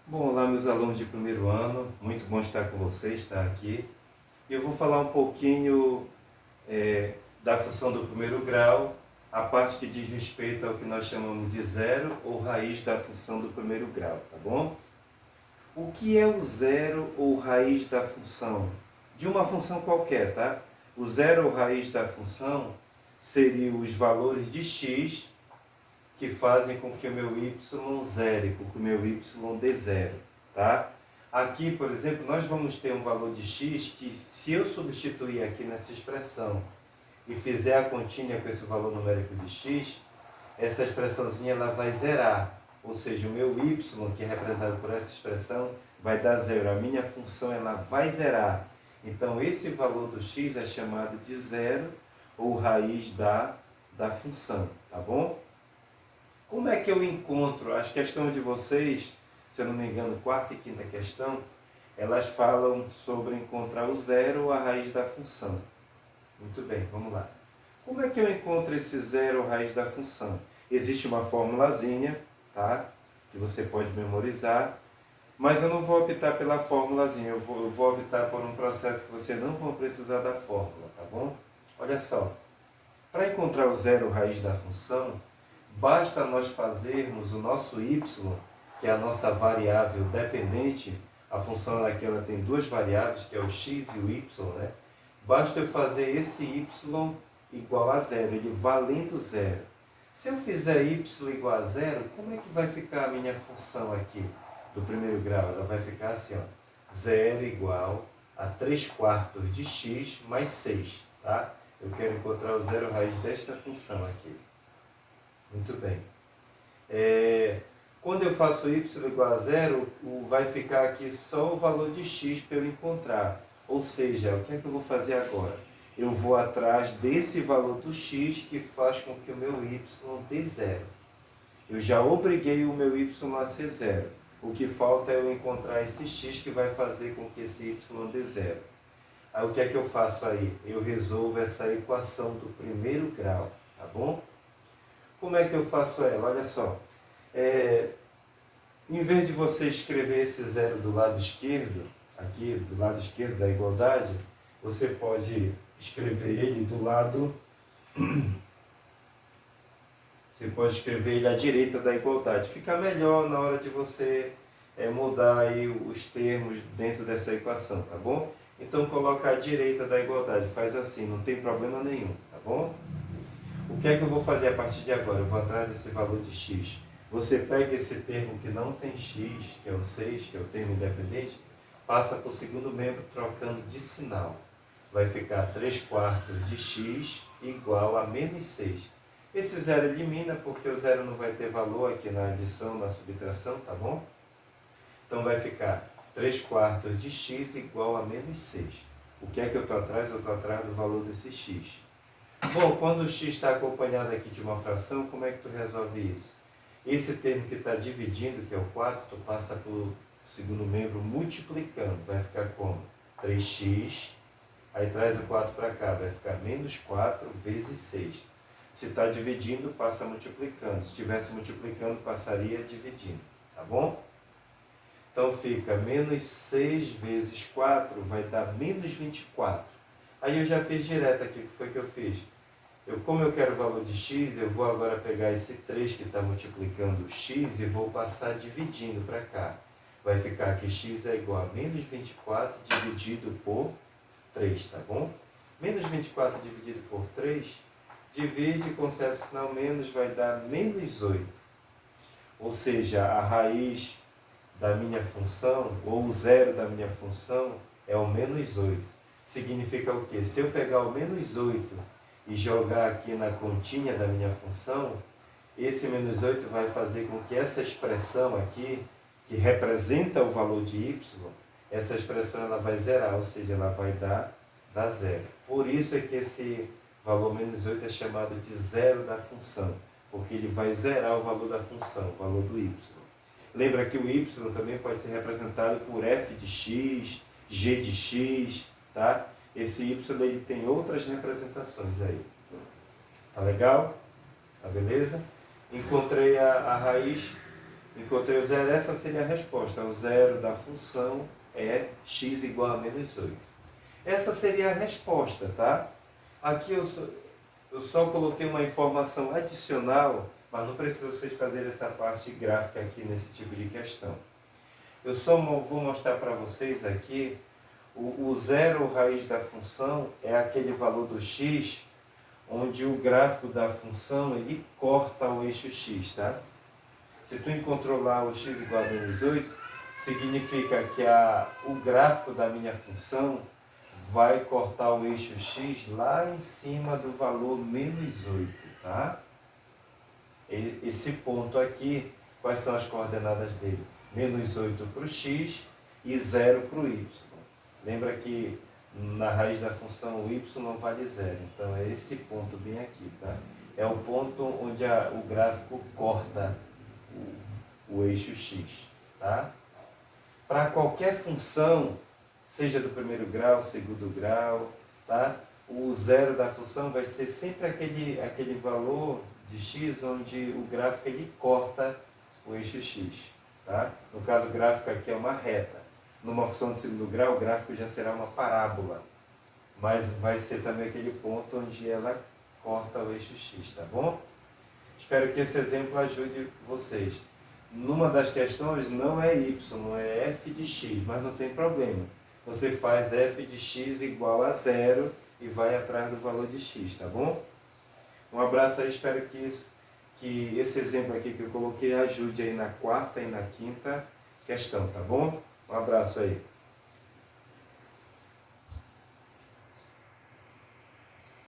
Bom, olá meus alunos de primeiro ano, muito bom estar com vocês, estar aqui. Eu vou falar um pouquinho da função do primeiro grau, a parte que diz respeito ao que nós chamamos de zero ou raiz da função do primeiro grau, tá bom? O que é o zero ou raiz da função? De uma função qualquer, tá? O zero ou raiz da função seriam os valores de x que fazem com que o meu y zere, com que o meu y dê zero, tá? Aqui, por exemplo, nós vamos ter um valor de x que, se eu substituir aqui nessa expressão e fizer a continha com esse valor numérico de x, essa expressãozinha ela vai zerar, ou seja, o meu y, que é representado por essa expressão, vai dar zero. A minha função ela vai zerar. Então, esse valor do x é chamado de zero ou raiz da função, tá bom? Como é que eu encontro as questões de vocês, se eu não me engano, quarta e quinta questão, elas falam sobre encontrar o zero ou a raiz da função. Muito bem, vamos lá. Como é que eu encontro esse zero ou raiz da função? Existe uma formulazinha, tá? Que você pode memorizar, mas eu não vou optar pela formulazinha, eu vou optar por um processo que você não vai precisar da fórmula, tá bom? Olha só, para encontrar o zero ou raiz da função, basta nós fazermos o nosso y, que é a nossa variável dependente, a função aqui ela tem duas variáveis, que é o x e o y, né? Basta eu fazer esse y igual a zero, ele valendo zero. Se eu fizer y igual a zero, como é que vai ficar a minha função aqui do primeiro grau? Ela vai ficar assim, ó, zero igual a 3/4 de x mais 6, tá? Eu quero encontrar o zero raiz desta função aqui. Muito bem. Quando eu faço y igual a zero, vai ficar aqui só o valor de x para eu encontrar. Ou seja, o que é que eu vou fazer agora? Eu vou atrás desse valor do x que faz com que o meu y dê zero. Eu já obriguei o meu y a ser zero. O que falta é eu encontrar esse x que vai fazer com que esse y dê zero. Aí o que é que eu faço aí? Eu resolvo essa equação do primeiro grau, tá bom? Como é que eu faço ela? Olha só. Em vez de você escrever esse zero do lado esquerdo, aqui do lado esquerdo da igualdade, você pode escrever ele do lado... Você pode escrever ele à direita da igualdade. Fica melhor na hora de você mudar aí os termos dentro dessa equação, tá bom? Então coloca à direita da igualdade, faz assim, não tem problema nenhum, tá bom? O que é que eu vou fazer a partir de agora? Eu vou atrás desse valor de x. Você pega esse termo que não tem x, que é o 6, que é o termo independente, passa para o segundo membro trocando de sinal. Vai ficar 3/4 de x igual a menos 6. Esse zero elimina porque o zero não vai ter valor aqui na adição, na subtração, tá bom? Então vai ficar 3/4 de x igual a menos 6. O que é que eu estou atrás? Eu estou atrás do valor desse x. Bom, quando o x está acompanhado aqui de uma fração, como é que tu resolve isso? Esse termo que está dividindo, que é o 4, tu passa para o segundo membro multiplicando. Vai ficar como? 3x, aí traz o 4 para cá, vai ficar menos 4 vezes 6. Se está dividindo, passa multiplicando. Se estivesse multiplicando, passaria dividindo, tá bom? Então fica menos 6 vezes 4 vai dar menos 24. Aí eu já fiz direto aqui, o que foi que eu fiz? Como eu quero o valor de x, eu vou agora pegar esse 3 que está multiplicando o x e vou passar dividindo para cá. Vai ficar que x é igual a menos 24 dividido por 3, tá bom? Menos 24 dividido por 3, divide, conserva o sinal menos, vai dar menos 8. Ou seja, a raiz da minha função, ou o zero da minha função, é o menos 8. Significa o quê? Se eu pegar o menos 8 e jogar aqui na continha da minha função, esse menos 8 vai fazer com que essa expressão aqui, que representa o valor de y, essa expressão ela vai zerar, ou seja, ela vai dar zero. Por isso é que esse valor menos 8 é chamado de zero da função, porque ele vai zerar o valor da função, o valor do y. Lembra que o y também pode ser representado por f de x, g de x, tá? Esse y ele tem outras representações aí. Tá legal? Tá beleza? Encontrei a raiz Encontrei o zero, essa seria a resposta. O zero da função é x igual a menos 8. Essa seria a resposta, tá? Aqui eu só coloquei uma informação adicional, mas não precisa vocês fazerem essa parte gráfica aqui nesse tipo de questão. Eu só vou mostrar para vocês aqui, o zero raiz da função é aquele valor do x, onde o gráfico da função ele corta o eixo x, tá? Se tu encontrou lá o x igual a menos 8, significa que o gráfico da minha função vai cortar o eixo x lá em cima do valor menos 8, tá? Esse ponto aqui, quais são as coordenadas dele? Menos 8 para o x e 0 para o y. Lembra que na raiz da função o y não vale 0, então é esse ponto bem aqui, tá? É o ponto onde o gráfico corta o eixo x, tá? Para qualquer função, seja do primeiro grau, segundo grau, tá? O zero da função vai ser sempre aquele valor de x onde o gráfico ele corta o eixo x, tá? No caso, o gráfico aqui é uma reta. Numa função de segundo grau, o gráfico já será uma parábola, mas vai ser também aquele ponto onde ela corta o eixo x, tá bom? Espero que esse exemplo ajude vocês. Numa das questões não é y, é f de x, mas não tem problema. Você faz f de x igual a 0 e vai atrás do valor de x, tá bom? Um abraço aí, espero que esse exemplo aqui que eu coloquei ajude aí na quarta e na quinta questão, tá bom? Um abraço aí.